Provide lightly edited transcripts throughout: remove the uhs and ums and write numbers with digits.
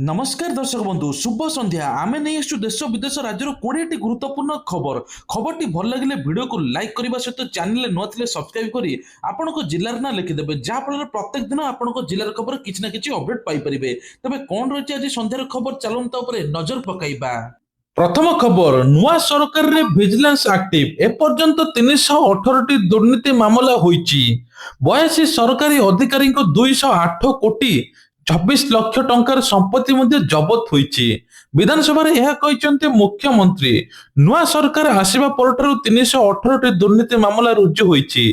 नमस्कार दर्शक बंधु शुभ संध्या आमे नहीं आसु देश विदेश राज्यर 20टी गुरुत्वपूर्ण खबर खबरटी भल लगे वीडियो को लाइक करने सहित चैनल न थे सब्सक्राइब करी आपण जिलार ना लिखिदेवे जहाँफल प्रत्येक दिन आपण जिलार खबर किसी ना कि अपडेट पाइपर तेज कौन रही आज संध्यार खबर चलता नजर पकईबा। प्रथम खबर नुआ सरकार रे विजिलेंस एक्टिव एपर्यंत 318टी दुर्नीति मामला होईची 82 सरकारी अधिकारी 208 कोटी 26 लक्ष टंकार संपत्ति मध्य जबत होईची। विधानसभा यह कहते मुख्यमंत्री नुआ सरकार आसिबा परठारु 318टी दुर्नीति मामला रुजु होईची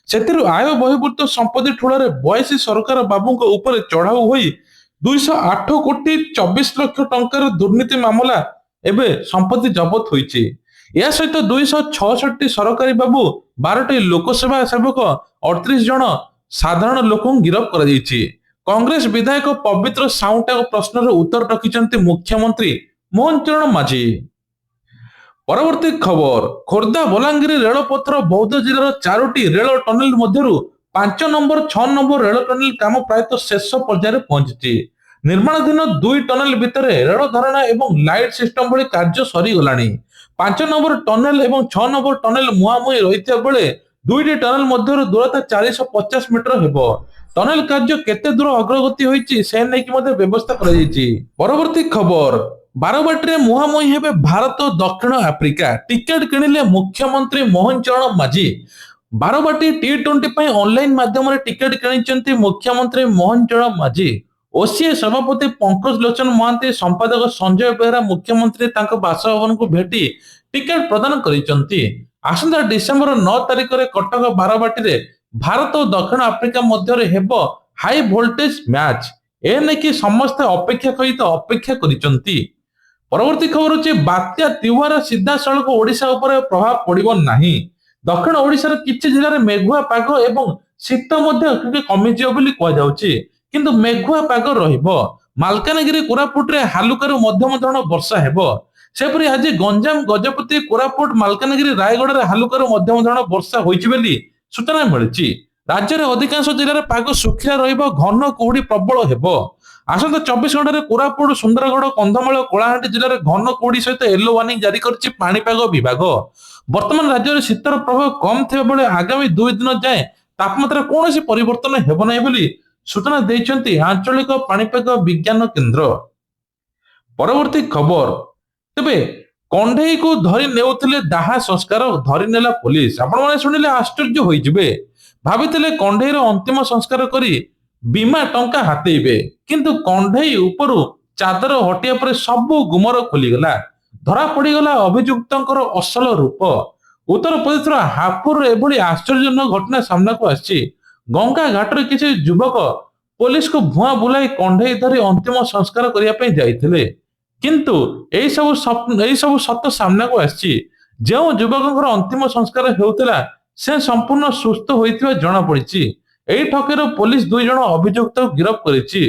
सेतिरु आय बहिर्भूत संपत्ति ठूଳରେ 82 सरकार बाबूଙ୍କ ଉପରେ ଚଢାଉ ହୋଇ 208 କୋଟି 24 ଲକ୍ଷ ଟଙ୍କାର ଦୁର୍ନୀତି ମାମଲା ଏବେ ସମ୍ପତ୍ତି ଜବତ ହୋଇଛି। ଏହା ସହିତ 266ଟି ସରକାରୀ ବାବୁ 12ଟି ଲୋକସେବା ସେବକ 38 ଜଣ ସାଧାରଣ ଲୋକଙ୍କୁ ଗିରଫ କରାଯାଇଛି। कांग्रेस विधायक पवित्र साउंटा प्रश्नर उत्तर रखिंट मुख्यमंत्री मोहन चरण माझी। परवर्ती खबर खोर्धा बलांगीर रेलपथर बौद्ध जिलार 4टी रेल टनेल मध्य 5 नंबर 6 नंबर रेल टनेल काम प्रायतः शेष पर्यायर पहुंची। निर्माणाधीन 2 टनेल भितर रेल धारणा एवं लाइट सिस्टम भली कार्य सरीगला। 5 नंबर टनेल एवं 6 नंबर टनेल मुहांमुही रही बेले 2टी टनेल मध्य दूरता 450 मीटर हेबो। टनेल कार्य केते दूर अग्रगति होईची से नै कि मते व्यवस्था करा जाईची। परवर्ती खबर बारबाटी रे मुहांमुही हेबे भारत और दक्षिण आफ्रिका टिकट किनिले मुख्यमंत्री मोहन चरण माझी। बारबाटी T20 पई ऑनलाइन माध्यम रे टिकट किनिचंती मुख्यमंत्री मोहन चरण माझी। ओसीए सभापति पंकज लोचन महांती संपादक संजय बेहरा मुख्यमंत्री तांको बासभवन को भेटी टिकट प्रदान करिसंती। आसंता डिसेंबर 9 तारिख रे कटक बारबाटी रे भारत और दक्षिण आफ्रिका मध्य हेबो हाई वोल्टेज मैच ए नै कि समस्त अपेक्षा सहित अपेक्षा करिसंती। परवर्ती खबर होची बात्या तिवार सीधा सड़क ओडिशा ऊपर प्रभाव पड़िबो नाही। दक्षिण ओडिशार किछि जिल्ला रे मेघुआ पाग एवं शीत मध्य कमी जियो बोली कह जाउची किंतु मेघुआ पाग रहिबो। मालकानगिरी कोरापुट रे हालुकारू मध्यम धरण वर्षा हेबो। सेपरि आज गंजाम गजपति कोरापुट मालकानगिरी रायगढ़ रे हालुकारू मध्यम धरण वर्षा होईची बोली सूचना मिली। राज्य में अधिकांश जिले में पाग सुखिला रहिबो घन कुहुड़ी प्रबल हेबो। आसंता 24 घंटे कोरापुट सुंदरगढ़ कंधमाल कलाहांडी जिले में घन कुहुड़ी सहित येलो वार्निंग जारी करछि पाणीपाग विभाग। वर्तमान राज्य में शीतर प्रभाव कम थिबा बेले आगामी 2 दिन जाए तापमात्रा कौन परिवर्तन हेबो नै बोली सूचना दैछंती आंचलिक पाणीपाग विज्ञान केंद्र। परवर्ती खबर तेबे कंढेई को धरी नेउथिले दाहा संस्कार धरी नेला पुलिस। आपण माने सुनिले आश्चर्य होई जिवे। भाबिथिले कंढेई रो अंतिम संस्कार करी बीमा टंका हातेइबे किंतु कंढेई उपरु चादर हटिया पर सब गुमर खोली गला। धरा पड़ी गला अभियुक्तंकर असल रूप। उत्तर प्रदेश रो हापुर एभली आश्चर्यजनक घटना सामना को आछि। गंगा घाट रे किछि युवक पुलिस को भुआ बुलाई कंढेई धरी अंतिम संस्कार करिया पे जाइथिले किंतु एई सब सत्य सामना को आछि। जो युवक अंतिम संस्कार हेउतला से संपूर्ण सुस्थ होइथिबा जणा पड़िछि। एई ठकेर पुलिस 2 जण अभियुक्त गिरफ्त करिछि।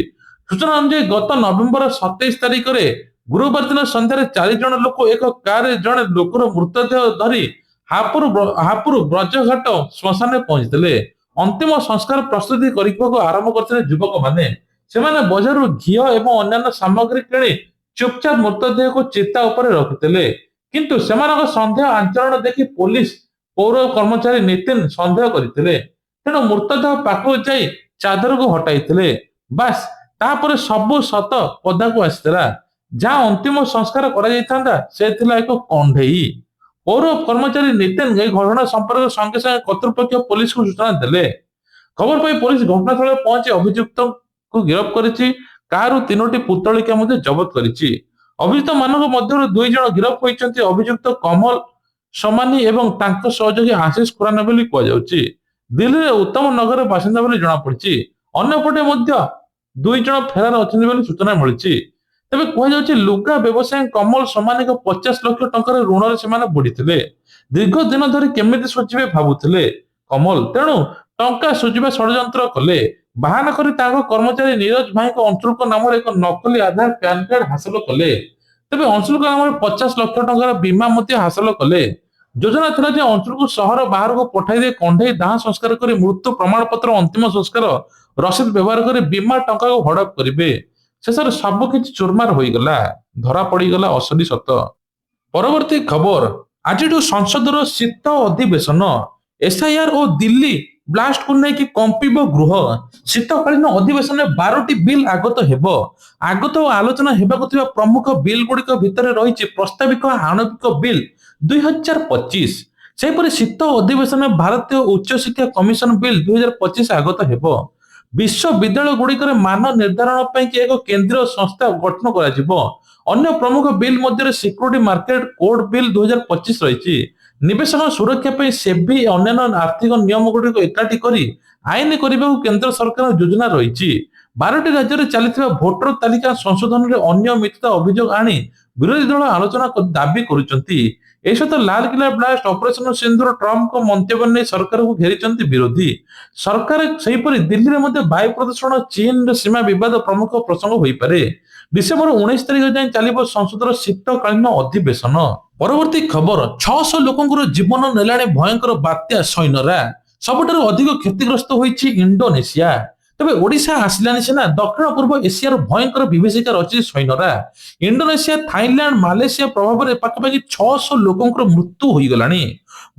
सूचना अनुसार गत नवेम्बर 27 तारिख रे गुरुवार दिन संध्यारे 4 जण लोक एक कार रे जण लोकर मृतदेह धरी हापुर ब्रजघाट श्मशान में पहुंचथिले। अंतिम संस्कार प्रस्तुति करिबाको आरंभ करथिले युवक माने। सेमाने बजारु घियो एवं अन्य सामग्री किणी चुपचाप मृतदेह को चिता ऊपर रखिथिले किंतु सेमानक संदेह आचरण देखि पुलिस पौर कर्मचारी नितिन संदेह करथिले। तेणु मृतदेह पाखु जाई चादर को हटाइथिले। बास तापर सब सत पदा को आसितला। जहाँ अंतिम संस्कार करा जाइथांदा से थिला एक कंढेई। पौर कर्मचारी नितिन ए घटना संपर्क संगे संगे कर्तृपक्ष पुलिस को सूचना देले। खबर पाई पुलिस घटनास्थल पहुंची अभियुक्त को गिरफ्त करिछि। कारु 3टी पुतलिका मध्य जबत करिछि। अभियुक्त मानक मध्य 2 जण गिरफ्त होइछन्ति अभियुक्त कमल समानी एवं तांको सहयोगी आशीष खुराना बोली कह जाउछि। दिल्ली रे उत्तम नगर बासिंदा बोली जणा पड़िछि। अन्य पटे मध्य 2 जण फेरार अछन्ति बोली सूचना मिलिछि। तबे कह जाउछि लुगा व्यवसायी कमल समानी को 50 लाख टंकार ऋण रे सेमाने बुडीथिले। दीर्घ दिन धरि केमिति सुझिबे भाबुथिले कमल। तेणु टंका सुझिबा षडयंत्र कले। बाहाना करी तांको कर्मचारी नीरज भाई को अंशुल्क नाम एक नकली आधार पैन कार्ड हासिल कले। तेबे अंशुल्क नाम 50 लाख टंकार बीमा मध्य हासिल कले। योजना थिला जे अंशुल्क शहर बाहर को पठाई दे कंढेई दाह संस्कार करी मृत्यु प्रमाण पत्र अंतिम संस्कार रसीद व्यवहार करी बीमा टंका को हड़प करिवे। ଶେଷରେ ସବୁକିଛି ଚୁରମାର ହୋଇଗଲା, ଧରା ପଡିଗଲା ଅସଲି ସତ। ପରବର୍ତ୍ତୀ ଖବର, ଆଜିଠୁ ସଂସଦର ଶୀତ ଅଧିବେଶନ, ଏସ୍ଆଇଆର ଓ ଦିଲ୍ଲୀ ବ୍ଲାଷ୍ଟକୁ ନେଇକି କମ୍ପିବ ଗୃହ। ଶୀତକାଳୀନ ଅଧିବେଶନରେ 12ଟି ବିଲ୍ ଆଗତ ହେବ। ଆଗତ ଓ ଆଲୋଚନା ହେବାକୁ ଥିବା ପ୍ରମୁଖ ବିଲ୍ ଗୁଡିକ ଭିତରେ ରହିଛି ପ୍ରସ୍ତାବିତ ଆଣବିକ ବିଲ୍ 2025। ସେହିପରି ଶୀତ ଅଧିବେଶନରେ ଭାରତୀୟ ଉଚ୍ଚଶିକ୍ଷା କମିଶନ ବିଲ୍ 2025 ଆଗତ ହେବ। ବିଶ୍ୱବିଦ୍ୟାଳୟ ଗୁଡିକରେ ମାନ ନିର୍ଦ୍ଧାରଣ ପାଇଁ ଏକ କେନ୍ଦ୍ରୀୟ ସଂସ୍ଥା ଗଠନ କରାଯିବ। ଅନ୍ୟ ପ୍ରମୁଖ ବିଲ୍ ମଧ୍ୟରେ ସିକ୍ୟୁରିଟି ମାର୍କେଟ କୋଡ୍ ବିଲ୍ 2025 ରହିଛି। ନିବେଶକ ସୁରକ୍ଷା ପାଇଁ ସେବି ଅନ୍ୟାନ୍ୟ ଆର୍ଥିକ ନିୟମ ଗୁଡିକ ଏକାଠି କରି ଆଇନ କରିବାକୁ କେନ୍ଦ୍ର ସରକାରଙ୍କ ଯୋଜନା ରହିଛି। 12ଟି ରାଜ୍ୟରେ ଚାଲିଥିବା ଭୋଟର ତାଲିକା ସଂଶୋଧନରେ ଅନିୟମିତତା ଅଭିଯୋଗ ଆଣି ବିରୋଧୀ ଦଳ ଆଲୋଚନା ଦାବି କରୁଛନ୍ତି। ଏସତ ଲାଲକିଲ୍ଲା ବ୍ଲାଷ୍ଟ ଅପରେସନ ସିନ୍ଦୁର ଟ୍ରମ୍ପଙ୍କ ମନ୍ତବ୍ୟ ନେଇ ସରକାରକୁ ଘେରିଛନ୍ତି ବିରୋଧୀ। ସରକାର ସେହିପରି ଦିଲ୍ଲୀରେ ମଧ୍ୟ ବାୟୁ ପ୍ରଦୂଷଣ, ଚୀନର ସୀମା ବିବାଦ ପ୍ରମୁଖ ପ୍ରସଙ୍ଗ ହୋଇପାରେ। ଡିସେମ୍ବର 19 ତାରିଖ ଯାଏଁ ଚାଲିବ ସଂସଦର ଶୀତକାଳୀନ ଅଧିବେଶନ। ପରବର୍ତ୍ତୀ ଖବର, 600 ଲୋକଙ୍କର ଜୀବନ ନେଲାଣି ଭୟଙ୍କର ବାତ୍ୟା ସୈନରା। ସବୁଠାରୁ ଅଧିକ କ୍ଷତିଗ୍ରସ୍ତ ହୋଇଛି ଇଣ୍ଡୋନେସିଆ। ତେବେ ଓଡିଶା ଆସିଲାନି ସିନା, ଦକ୍ଷିଣ ପୂର୍ବ ଏସିଆର ଭୟଙ୍କର ବିଭୀଷିକା ରଚିଛି ସୈନରା। ଇଣ୍ଡୋନେସିଆ, ଥାଇଲାଣ୍ଡ, ମାଲେସିଆ ପ୍ରଭାବରେ ପାଖାପାଖି 600 ଲୋକଙ୍କର ମୃତ୍ୟୁ ହୋଇଗଲାଣି।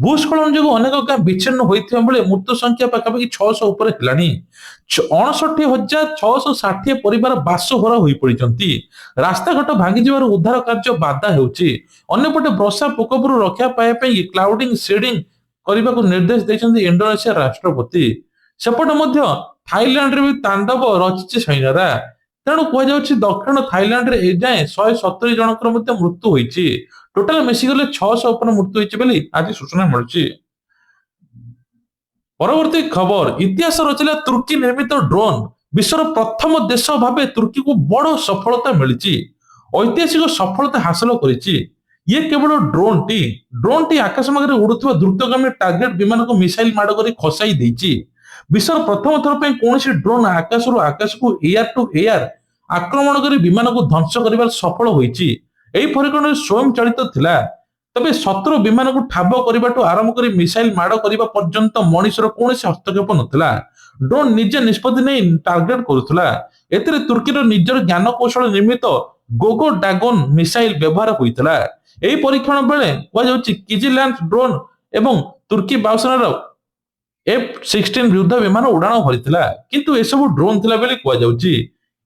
ଭୂସ୍ଖଳନ ଯୋଗୁଁ ଅନେକ ଗାଁ ବିଚ୍ଛିନ୍ନ ହୋଇଥିବା ବେଳେ ମୃତ୍ୟୁ ସଂଖ୍ୟା ପାଖାପାଖି 600 ଉପରେ ହେଲାଣି। 59,660 ପରିବାର ବାସହରା ହୋଇପଡିଛନ୍ତି। ରାସ୍ତାଘାଟ ଭାଙ୍ଗିଯିବାରୁ ଉଦ୍ଧାର କାର୍ଯ୍ୟ ବାଧା ହେଉଛି। ଅନ୍ୟପଟେ ବର୍ଷା ପ୍ରକୋପରୁ ରକ୍ଷା ପାଇବା ପାଇଁ କ୍ଲାଉଡିଂ ସିଡିଂ କରିବାକୁ ନିର୍ଦ୍ଦେଶ ଦେଇଛନ୍ତି ଇଣ୍ଡୋନେସିଆ ରାଷ୍ଟ୍ରପତି। ସେପଟେ ମଧ୍ୟ ଥାଇଲାଣ୍ଡରେ ବି ତାଣ୍ଡବ ରଚିଛି ସୈନ୍ୟରା। ତେଣୁ କୁହାଯାଉଛି ଦକ୍ଷିଣ ଥାଇଲାଣ୍ଡରେ ଏଯାଏଁ 170 ଜଣଙ୍କର ମଧ୍ୟ ମୃତ୍ୟୁ ହୋଇଛି। ଟୋଟାଲ ମିଶିଗଲେ 600 ଉପରେ ମୃତ୍ୟୁ ହୋଇଛି ବୋଲି ଆଜି ସୂଚନା ମିଳୁଛି। ପରବର୍ତ୍ତୀ ଖବର, ଇତିହାସ ରଚିଲା ତୁର୍କୀ ନିର୍ମିତ ଡ୍ରୋନ୍। ବିଶ୍ୱର ପ୍ରଥମ ଦେଶ ଭାବେ ତୁର୍କୀକୁ ବଡ ସଫଳତା ମିଳିଛି। ଐତିହାସିକ ସଫଳତା ହାସଲ କରିଛି। ଇଏ କେବଳ ଡ୍ରୋନ୍ଟି ଆକାଶମାର୍ଗରେ ଉଡୁଥିବା ଦ୍ରୁତଗାମୀ ଟାର୍ଗେଟ ବିମାନକୁ ମିସାଇଲ ମାଡ଼ କରି ଖସାଇ ଦେଇଛି। ବିଶ୍ୱର ପ୍ରଥମ ଥର ପାଇଁ କୌଣସି ଡ୍ରୋନ୍ ଆକାଶରୁ ଆକାଶକୁ ଏୟାର ଟୁ ଏୟାର ଆକ୍ରମଣ କରି ବିମାନକୁ ଧ୍ୱଂସ କରିବାରେ ସଫଳ ହୋଇଛି। ଏହି ପରିକଳ୍ପନା ସ୍ୱୟଂ ଚାଳିତ ଥିଲା। ତେବେ ଶତ୍ରୁ ବିମାନକୁ ଠାବ କରିବାଠୁ ଆରମ୍ଭ କରି ମିସାଇଲ ମାଡ଼ କରିବା ପର୍ଯ୍ୟନ୍ତ ମଣିଷର କୌଣସି ହସ୍ତକ୍ଷେପ ନଥିଲା। ଡ୍ରୋନ୍ ନିଜେ ନିଷ୍ପତ୍ତି ନେଇ ଟାର୍ଗେଟ କରୁଥିଲା। ଏଥିରେ ତୁର୍କୀର ନିଜର ଜ୍ଞାନ କୌଶଳ ନିର୍ମିତ ଗୋଗୋ ଡାଗୋନ୍ ମିସାଇଲ ବ୍ୟବହାର ହୋଇଥିଲା। ଏହି ପରୀକ୍ଷଣ ବେଳେ କୁହାଯାଉଛି କିଜିଲ୍ୟାଣ୍ଡ ଡ୍ରୋନ୍ ଏବଂ ତୁର୍କୀ ବାୟୁସେନାର F-16 ଯୁଦ୍ଧ ବିମାନ ଉଡାଣ ଭରିଥିଲା। କିନ୍ତୁ ଏସବୁ ଡ୍ରୋନ୍ ଥିଲା ବୋଲି କୁହାଯାଉଛି।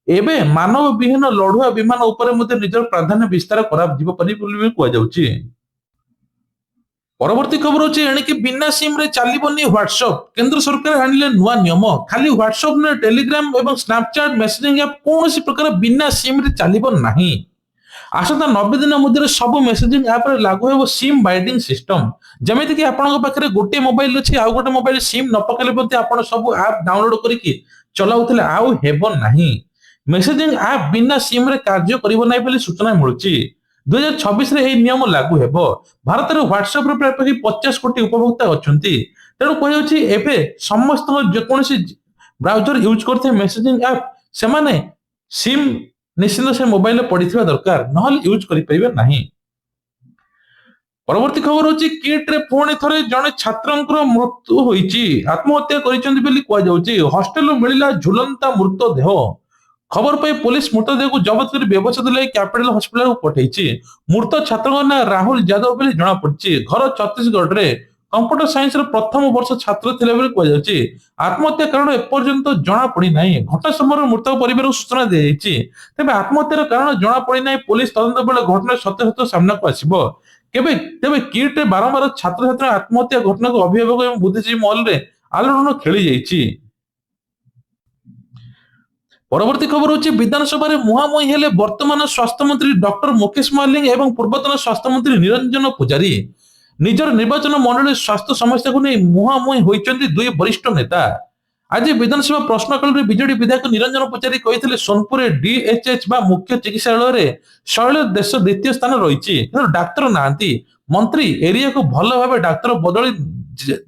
ଏବେ ମାନବ ବିହୀନ ଲଢୁଆ ବିମାନ ଉପରେ ମଧ୍ୟ ନିଜର ପ୍ରାଧାନ୍ୟ ବିସ୍ତାର କରାଯିବ ବୋଲି ବି କୁହାଯାଉଛି। ପରବର୍ତ୍ତୀ ଖବର ହଉଛି, ଏଣିକି ବିନା ସିମ୍ ରେ ଚାଲିବନି ହ୍ୱାଟ୍ସଆପ୍। କେନ୍ଦ୍ର ସରକାର ଆଣିଲେ ନୂଆ ନିୟମ। ଖାଲି ହ୍ୱାଟ୍ସଆପ୍ ନୁହେଁ, ଟେଲିଗ୍ରାମ ଏବଂ ସ୍ନାପଚାଟ ମେସେଜିଂ ଆପ୍ କୌଣସି ପ୍ରକାର ବିନା ସିମ୍ ରେ ଚାଲିବ ନାହିଁ। ଆସନ୍ତା 90 ଦିନ ମଧ୍ୟରେ ସବୁ ମେସେଜିଂ ଆପରେ ଲାଗୁ ହେବ ସିମ୍ ବାଇଡିଂ ସିଷ୍ଟମ। ଯେମିତିକି ଆପଣଙ୍କ ପାଖରେ ଗୋଟିଏ ମୋବାଇଲ ଅଛି, ଆଉ ଗୋଟେ ମୋବାଇଲ ସିମ୍ ନ ପକେଇଲେ ମଧ୍ୟ ଆପଣ ସବୁ ଆପ୍ ଡାଉନଲୋଡ କରିକି ଚଲାଉଥିଲେ, ଆଉ ହେବ ନାହିଁ। ମେସେଜିଂ ଆପ୍ ବିନା ସିମ୍ ରେ କାର୍ଯ୍ୟ କରିବ ନାହିଁ ବୋଲି ସୂଚନା ମିଳୁଛି। 2026ରେ ଏହି ନିୟମ ଲାଗୁ ହେବ। ଭାରତରେ ହ୍ୱାଟ୍ସଆପରେ ପ୍ରାୟ 50 କୋଟି ଉପଭୋକ୍ତା ଅଛନ୍ତି। ତେଣୁ କୁହାଯାଉଛି ଏବେ ସମସ୍ତଙ୍କ ଯେକୌଣସି ବ୍ରାଉଜର ୟୁଜ କରୁଥିବା ମେସେଜିଂ ଆପ୍ ସେମାନେ ସିମ୍ ନିଶ୍ଚିନ୍ତ ସେ ମୋବାଇଲରେ ପଡିଥିବା ଦରକାର, ନହେଲେ ୟୁଜ କରିପାରିବେ ନାହିଁ। ପରବର୍ତ୍ତୀ ଖବର ହଉଛି, କିଟରେ ପୁଣି ଥରେ ଜଣେ ଛାତ୍ରଙ୍କର ମୃତ୍ୟୁ ହୋଇଛି। ଆତ୍ମହତ୍ୟା କରିଛନ୍ତି ବୋଲି କୁହାଯାଉଛି। ହଷ୍ଟେଲରୁ ମିଳିଲା ଝୁଲନ୍ତା ମୃତଦେହ। ଖବର ପାଇ ପୁଲିସ ମୃତଦେହକୁ ଜବତ କରି ବ୍ୟବଚ୍ଛେଦ ଲାଗି କ୍ୟାପିଟାଲ ହସ୍ପିଟାଲକୁ ପଠାଇଛି। ମୃତ ଛାତ୍ରଙ୍କ ନାଁ ରାହୁଲ ଯାଦବ ବୋଲି ଜଣାପଡିଛି। ଘର ଛତିଶଗଡରେ। କମ୍ପ୍ୟୁଟର ସାଇନ୍ସର ପ୍ରଥମ ବର୍ଷ ଛାତ୍ର ଥିଲେ ବୋଲି କୁହାଯାଉଛି। ଆତ୍ମହତ୍ୟା କାରଣ ଏପର୍ଯ୍ୟନ୍ତ ଜଣାପଡିନାହିଁ। ଘଟଣା ସମୟରେ ମୃତକ ପରିବାରକୁ ସୂଚନା ଦିଆଯାଇଛି। ତେବେ ଆତ୍ମହତ୍ୟାର କାରଣ ଜଣାପଡିନାହିଁ। ପୁଲିସ ତଦନ୍ତ ବେଳେ ଘଟଣାର ସତ୍ୟାସତ୍ୟ ସାମ୍ନାକୁ ଆସିବ। ତେବେ କିଟରେ ବାରମ୍ବାର ଛାତ୍ରଛାତ୍ରୀ ଆତ୍ମହତ୍ୟା ଘଟଣାକୁ ଅଭିଭାବକ ଏବଂ ବୁଦ୍ଧିଜୀବୀ ମହଲରେ ଆଲୋଡ଼ନ ଖେଳିଯାଇଛି। ପରବର୍ତ୍ତୀ ଖବର ହଉଛି, ବିଧାନସଭାରେ ମୁହାଁମୁହିଁ ହେଲେ ବର୍ତ୍ତମାନ ସ୍ୱାସ୍ଥ୍ୟମନ୍ତ୍ରୀ ଡକ୍ଟର ମୁକେଶ ମହାଲିକ ଏବଂ ପୂର୍ବତନ ସ୍ୱାସ୍ଥ୍ୟମନ୍ତ୍ରୀ ନିରଞ୍ଜନ ପୂଜାରୀ। ନିଜର ନିର୍ବାଚନ ମଣ୍ଡଳୀ ସ୍ୱାସ୍ଥ୍ୟ ସମସ୍ୟାକୁ ନେଇ ମୁହାଁମୁହିଁ ହୋଇଛନ୍ତି ଦୁଇ ବରିଷ୍ଠ ନେତା। ଆଜି ବିଧାନସଭା ପ୍ରଶ୍ନକାଳରେ ବିଜେଡି ବିଧାୟକ ନିରଞ୍ଜନ ପୂଜାରୀ କହିଥିଲେ, ସୋନପୁରରେ ଡିଏଚ୍ଏଚ୍ ବା ମୁଖ୍ୟ ଚିକିତ୍ସାଳୟରେ ଶୈଳ ଦେଶ ଦ୍ୱିତୀୟ ସ୍ଥାନ ରହିଛି, କିନ୍ତୁ ଡାକ୍ତର ନାହାନ୍ତି। ମନ୍ତ୍ରୀ ଏରିଆକୁ ଭଲ ଭାବେ ଡାକ୍ତର ବଦଳି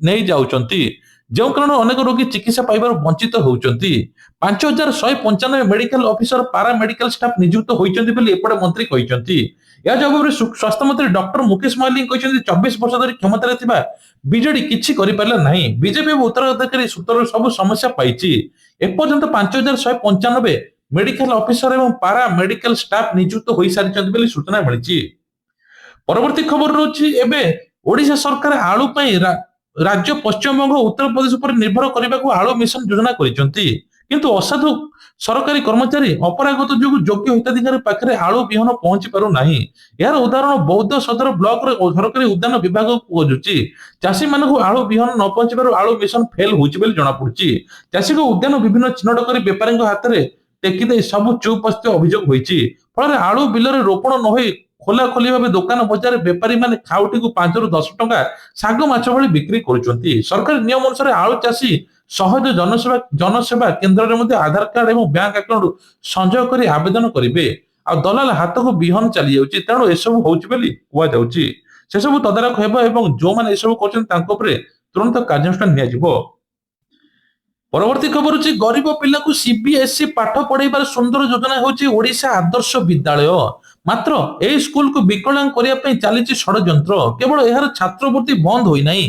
ନେଇ ଯାଉଛନ୍ତି, ଯେଉଁ କାରଣରୁ ଅନେକ ରୋଗୀ ଚିକିତ୍ସା ପାଇବାରୁ ବଞ୍ଚିତ ହେଉଛନ୍ତି। 5,195 medical officer para medical staff ନିଯୁକ୍ତ ହୋଇଛନ୍ତି ବୋଲି ଏପଟେ ମନ୍ତ୍ରୀ କହିଛନ୍ତି। ଏହା ଜବାବରେ ସ୍ୱାସ୍ଥ୍ୟମନ୍ତ୍ରୀ ଡକ୍ଟର ମୁକେଶ ମହାଲିକ କହିଛନ୍ତି, 24 ବର୍ଷ ଧରି କ୍ଷମତାରେ ଥିବା ବିଜେଡି କିଛି କରିପାରିଲା ନାହିଁ। ବିଜେପି ଉତ୍ତରାଧିକାରୀ ସୂତ୍ରରୁ ସବୁ ସମସ୍ୟା ପାଇଛି। ଏପର୍ଯ୍ୟନ୍ତ 5,195 मेडिकल ऑफिसर एवं पारा मेडिकल स्टाफ नियुक्त होई सारिଛନ୍ତି ବୋଲି ସୂଚନା ମିଳିଛି। ପରବର୍ତ୍ତୀ ଖବର ରହୁଛି ଏବେ ଓଡିଶା ସରକାର ଆଳୁ ପାଇଁ ରାଜ୍ୟ ପଶ୍ଚିମବଙ୍ଗ ଉତ୍ତରପ୍ରଦେଶ ଉପରେ ନିର୍ଭର କରିବାକୁ ଆଳୁ ମିଶନ ଯୋଜନା କରିଛନ୍ତି। କିନ୍ତୁ ଅସାଧୁ ସରକାରୀ କର୍ମଚାରୀ ଅପରାଗତ ଯୋଗୁଁ ଯୋଗ୍ୟ ହିତାଧିକାରୀ ପାଖରେ ଆଳୁ ବିହନ ପହଞ୍ଚି ପାରୁନାହିଁ। ଏହାର ଉଦାହରଣ ବୌଦ୍ଧ ସଦର ବ୍ଲକରେ ସରକାରୀ ଉଦ୍ୟାନ ବିଭାଗକୁ କୁହାଯାଉଛି। ଚାଷୀମାନଙ୍କୁ ଆଳୁ ବିହନ ନ ପହଞ୍ଚିବାରୁ ଆଳୁ ମିଶନ ଫେଲ ହୋଇଛି ବୋଲି ଜଣାପଡୁଛି। ଚାଷୀଙ୍କ ଉଦ୍ୟାନ ବିଭିନ୍ନ ଚିହ୍ନଟ କରି ବେପାରୀଙ୍କ ହାତରେ ଟେକି ଦେଇ ସବୁ ଚୁପ୍ ବସିଥିବା ଅଭିଯୋଗ ହୋଇଛି। ଫଳରେ ଆଳୁ ବିଲରେ ରୋପଣ ନ ହୋଇ ଖୋଲା ଖୋଲି ଭାବେ ଦୋକାନ ବଜାରରେ ବେପାରୀ ମାନେ ଖାଉଟିକୁ 5 ରୁ 10 ଟଙ୍କା ଶାଗ ମାଛ ଭଳି ବିକ୍ରି କରୁଛନ୍ତି। ସରକାରୀ ନିୟମ ଅନୁସାରେ ଆଳୁ ଚାଷୀ ସହଜ ଜନସେବା କେନ୍ଦ୍ରରେ ମଧ୍ୟ ଆଧାର କାର୍ଡ ଏବଂ ବ୍ୟାଙ୍କ ଆକାଉଣ୍ଟ ସଂଯୋଗ କରି ଆବେଦନ କରିବେ। ଆଉ ଦଲାଲ ହାତକୁ ବିହନ ଚାଲି ଯାଉଛି। ତେଣୁ ଏସବୁ ହଉଛି ବୋଲି କୁହାଯାଉଛି। ସେସବୁ ତଦାରଖ ହେବ ଏବଂ ଯୋଉମାନେ ଏସବୁ କରୁଛନ୍ତି ତାଙ୍କ ଉପରେ ତୁରନ୍ତ କାର୍ଯ୍ୟାନୁଷ୍ଠାନ ନିଆଯିବ। ପରବର୍ତ୍ତୀ ଖବର ହେଉଛି ଗରିବ ପିଲାଙ୍କୁ ସିବିଏସ୍ଇ ପାଠ ପଢେଇବାର ସୁନ୍ଦର ଯୋଜନା ହେଉଛି ଓଡିଶା ଆଦର୍ଶ ବିଦ୍ୟାଳୟ। ମାତ୍ର ଏହି ସ୍କୁଲକୁ ବିକଳାଙ୍ଗ କରିବା ପାଇଁ ଚାଲିଛି ଷଡଯନ୍ତ୍ର। କେବଳ ଏହାର ଛାତ୍ରବୃତ୍ତି ବନ୍ଦ ହୋଇନାହିଁ,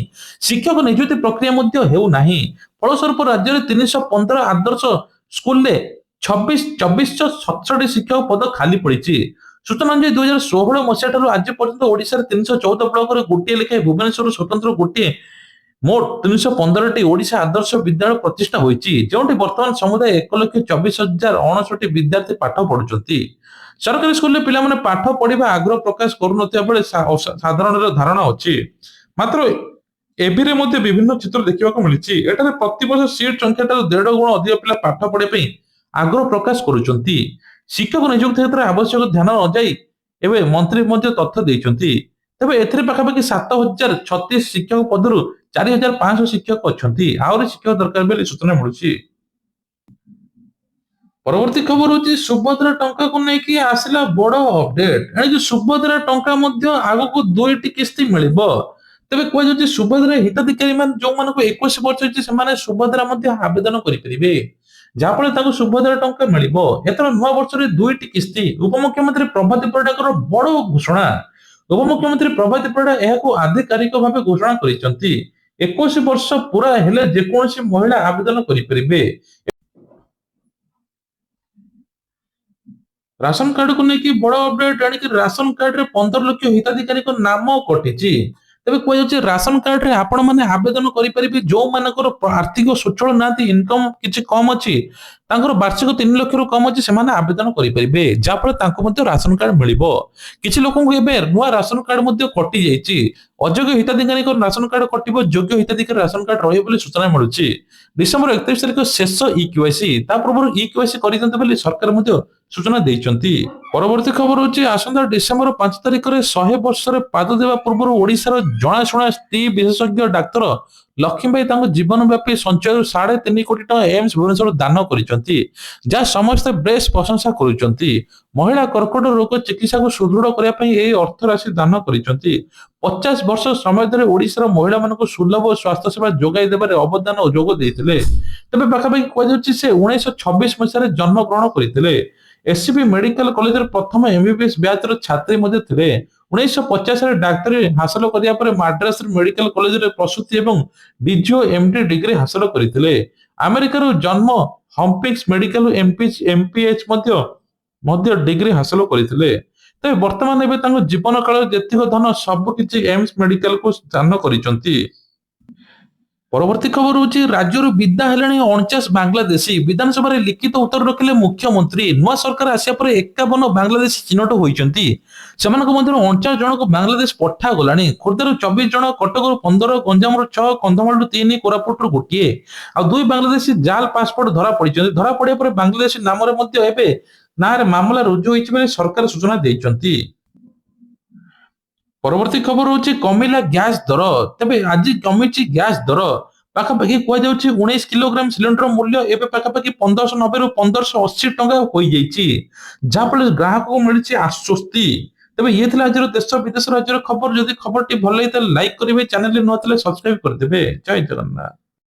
ଶିକ୍ଷକ ନିଯୁକ୍ତି ପ୍ରକ୍ରିୟା ମଧ୍ୟ ହେଉନାହିଁ। ଫଳସ୍ୱରୂପ ରାଜ୍ୟରେ 315 ଆଦର୍ଶ ସ୍କୁଲରେ 2467 ଶିକ୍ଷକ ପଦ ଖାଲି ପଡିଛି। ସୂଚନା ଅନୁଯାୟୀ 2016 ମସିହା ଠାରୁ ଆଜି ପର୍ଯ୍ୟନ୍ତ ଓଡିଶାରେ 314 ବ୍ଲକରେ ଗୋଟିଏ ଲେଖାଏଁ, ଭୁବନେଶ୍ୱର ସ୍ୱତନ୍ତ୍ର ଗୋଟିଏ, ମୋଟ 315ଟି ଓଡିଶା ଆଦର୍ଶ ବିଦ୍ୟାଳୟ ପ୍ରତିଷ୍ଠା ହୋଇଛି, ଯେଉଁଠି ବର୍ତ୍ତମାନ ସମୁଦାୟ 1,24,069 ବିଦ୍ୟାର୍ଥୀ ପାଠ ପଢୁଛନ୍ତି। ସରକାରୀ ସ୍କୁଲରେ ପିଲାମାନେ ପାଠ ପଢିବା ଆଗ୍ରହ ପ୍ରକାଶ କରୁନଥିବା ବେଳେ ସାଧାରଣର ଧାରଣା ଅଛି। ମାତ୍ର ଏବିରେ ମଧ୍ୟ ବିଭିନ୍ନ ଚିତ୍ର ଦେଖିବାକୁ ମିଳିଛି। ଏଠାରେ ପ୍ରତିବର୍ଷ ସିଟ୍ ସଂଖ୍ୟା ଠାରୁ 1.5 ଗୁଣ ଅଧିକ ପିଲା ପାଠ ପଢିବା ପାଇଁ ଆଗ୍ରହ ପ୍ରକାଶ କରୁଛନ୍ତି। ଶିକ୍ଷକ ନିଯୁକ୍ତି କ୍ଷେତ୍ରରେ ଆବଶ୍ୟକ ଧ୍ୟାନ ନଯାଇ ଏବେ ମନ୍ତ୍ରୀ ମଧ୍ୟ ତଥ୍ୟ ଦେଇଛନ୍ତି। ତେବେ ଏଥିରେ ପାଖାପାଖି 7,036 ଶିକ୍ଷକ ପଦରୁ 4,500 ଶିକ୍ଷକ ଅଛନ୍ତି। ଆହୁରି ଶିକ୍ଷକ ଦରକାର ବୋଲି ସୂଚନା ମିଳୁଛି। ପରବର୍ତ୍ତୀ ଖବର ହଉଛି ସୁଭଦ୍ରା ଟଙ୍କାକୁ ନେଇକି ଆସିଲା ବଡ ଅପଡେଟ। ଏଣିକି ସୁଭଦ୍ରା ଟଙ୍କା ମଧ୍ୟ ଆଗକୁ 2ଟି କିସ୍ତି ମିଳିବ। ତେବେ କୁହାଯାଉଛି ସୁଭଦ୍ରା ହିତାଧିକାରୀ ମାନେ ଯୋଉମାନଙ୍କୁ 21 ବର୍ଷ ହେଇଛି ସେମାନେ ସୁଭଦ୍ରା ମଧ୍ୟ ଆବେଦନ କରିପାରିବେ, ଯାହାଫଳରେ ତାଙ୍କୁ ସୁଭଦ୍ରା ଟଙ୍କା ମିଳିବ। ଏଥର ନୂଆ ବର୍ଷରେ 2ଟି କିସ୍ତି। ଉପମୁଖ୍ୟମନ୍ତ୍ରୀ ପ୍ରଭାତୀ ପରିଡାଙ୍କର ବଡ ଘୋଷଣା। ଉପମୁଖ୍ୟମନ୍ତ୍ରୀ ପ୍ରଭାତୀ ପରିଡା ଏହାକୁ ଆଧିକାରିକ ଭାବେ ଘୋଷଣା କରିଛନ୍ତି। 21 ବର୍ଷ ପୁରା ହେଲେ ଯେକୌଣସି ମହିଳା ଆବେଦନ କରିପାରିବେ। ରାସନ କାର୍ଡକୁ ନେଇକି ବଡ ଅପଡେଟ। ଏଣିକି ରାସନ କାର୍ଡରେ 15 ଲକ୍ଷ ହିତାଧିକାରୀଙ୍କ ନାମ କଟିଛି। ତେବେ କୁହାଯାଉଛି ରାସନ କାର୍ଡରେ ଆପଣ ମାନେ ଆବେଦନ କରିପାରିବେ ଯୋଉମାନଙ୍କର ଆର୍ଥିକ ସ୍ୱଚ୍ଛଳ ନାହାନ୍ତି, ଇନକମ କିଛି କମ ଅଛି, ତାଙ୍କର ବାର୍ଷିକ 3 ଲକ୍ଷରୁ କମ ଅଛି, ସେମାନେ ଆବେଦନ କରିପାରିବେ, ଯାହାଫଳରେ ତାଙ୍କୁ ମଧ୍ୟ ରାସନ କାର୍ଡ ମିଳିବ। କିଛି ଲୋକଙ୍କୁ ଏବେ ନୂଆ ରାସନ କାର୍ଡ ମଧ୍ୟ କଟି ଯାଇଛି। ଅଯୋଗ୍ୟ ହିତାଧିକାରୀଙ୍କ ରାସନ କାର୍ଡ କଟିବ, ଯୋଗ୍ୟ ହିତାଧିକାରୀ ରାସନ କାର୍ଡ ରହିବ ବୋଲି ସୂଚନା ମିଳୁଛି। ଡିସେମ୍ବର 31 ତାରିଖ ଶେଷ ଇକେୱାଇସି, ତା ପୂର୍ବରୁ ଇକେୱାଇସି କରିଦିଅନ୍ତୁ ବୋଲି ସରକାର ମଧ୍ୟ ସୂଚନା ଦେଇଛନ୍ତି। ପରବର୍ତ୍ତୀ ଖବର ହଉଛି ଆସନ୍ତା ଡିସେମ୍ବର 5 ତାରିଖରେ 100 ବର୍ଷରେ ପାଦ ଦେବା ପୂର୍ବରୁ ଓଡିଶାର ଜଣାଶୁଣା ସ୍ତ୍ରୀ ବିଶେଷଜ୍ଞ ଡାକ୍ତର ଲକ୍ଷ୍ମୀବାଇ ତାଙ୍କ ଜୀବନ ବ୍ୟାପୀ ସଞ୍ଚୟରୁ 3.5 କୋଟି ଟଙ୍କା ଏମ୍ସ ଭୁବନେଶ୍ୱର ଦାନ କରିଛନ୍ତି, ଯାହା ସମସ୍ତେ ବେଶ ପ୍ରଶଂସା କରୁଛନ୍ତି। ମହିଳା କର୍କଟ ରୋଗ ଚିକିତ୍ସାକୁ ସୁଦୃଢ କରିବା ପାଇଁ ଏହି ଅର୍ଥ ରାଶି ଦାନ କରିଛନ୍ତି। 50 ବର୍ଷ ସମୟ ଧରି ଓଡିଶାର ମହିଳାମାନଙ୍କୁ ସୁଲଭ ସ୍ୱାସ୍ଥ୍ୟ ସେବା ଯୋଗାଇ ଦେବାରେ ଅବଦାନ ଓ ଯୋଗ ଦେଇଥିଲେ। ତେବେ ପାଖାପାଖି କୁହାଯାଉଛି ସେ 1926 ମସିହାରେ ଜନ୍ମଗ୍ରହଣ କରିଥିଲେ। ଏସସିବି ମେଡିକାଲ କଲେଜର ପ୍ରଥମ ଏମବିବିଏସ୍ ବ୍ୟାଚର ଛାତ୍ରୀ ମଧ୍ୟ ଥିଲେ। 1950ରେ ଡାକ୍ତରୀ ହାସଲ କରିବା ପରେ ମାଡ୍ରାସ ମେଡିକାଲ କଲେଜରେ ପ୍ରସୂତି ଏବଂ ଡିଜିଓ ଏମଡି ଡିଗ୍ରୀ ହାସଲ କରିଥିଲେ। ଆମେରିକାରୁ ଜନ୍ମ ହମ୍ପକିନ୍ସ ମେଡିକାଲ ଏମପିଏଚ୍ ମଧ୍ୟ ଡିଗ୍ରୀ ହାସଲ କରିଥିଲେ। ତେବେ ବର୍ତ୍ତମାନ ଏବେ ତାଙ୍କ ଜୀବନ କାଳରେ ଯେତିକ ଧନ ସବୁ କିଛି ଏମ୍ସ ମେଡିକାଲକୁ ଦାନ କରିଛନ୍ତି। ପରବର୍ତ୍ତୀ ଖବର ହଉଛି ରାଜ୍ୟରୁ ବିଦା ହେଲେଣି 49 ବାଂଲାଦେଶୀ। ବିଧାନସଭାରେ ଲିଖିତ ଉତ୍ତର ରଖିଲେ ମୁଖ୍ୟମନ୍ତ୍ରୀ। ନୂଆ ସରକାର ଆସିବା ପରେ 51 ବାଂଲାଦେଶୀ ଚିହ୍ନଟ ହୋଇଛନ୍ତି। ସେମାନଙ୍କ ମଧ୍ୟରୁ 49 ଜଣଙ୍କୁ ବାଂଲାଦେଶ ପଠାଗଲାଣି। ଖୋର୍ଦ୍ଧାରୁ 24 ଜଣ, କଟକରୁ 15, ଗଞ୍ଜାମରୁ 6, କନ୍ଧମାଳରୁ 3, କୋରାପୁଟରୁ 1 ଆଉ 2 ବାଂଲାଦେଶୀ ଜାଲ ପାସପୋର୍ଟ ଧରା ପଡିଛନ୍ତି। ଧରା ପଡିବା ପରେ ବାଂଲାଦେଶୀ ନାମରେ ମଧ୍ୟ ଏବେ ନାଁରେ ମାମଲା ରୁଜୁ ହୋଇଛି ବୋଲି ସରକାର ସୂଚନା ଦେଇଛନ୍ତି। ପରବର୍ତ୍ତୀ ଖବର ହଉଛି କମିଲା ଗ୍ୟାସ ଦର। ତେବେ ଆଜି କମିଛି ଗ୍ୟାସ ଦର। ପାଖାପାଖି କୁହାଯାଉଛି 19 କିଲୋଗ୍ରାମ ସିଲିଣ୍ଡର ମୂଲ୍ୟ ଏବେ ପାଖାପାଖି 1590 ରୁ 1580 ଟଙ୍କା ହୋଇଯାଇଛି, ଯାହାଫଳରେ ଗ୍ରାହକଙ୍କୁ ମିଳିଛି ଆଶ୍ୱସ୍ତି। ତେବେ ଇଏ ଥିଲା ଆଜିର ଦେଶ ବିଦେଶ ରାଜ୍ୟର ଖବର। ଯଦି ଖବରଟି ଭଲ ଲାଗିଥିଲା ଲାଇକ୍ କରିବେ, ଚ୍ୟାନେଲରେ ନୂଆ ଥିଲେ ସବସ୍କ୍ରାଇବ କରିଦେବେ। ଜୟ ଜଗନ୍ନାଥ।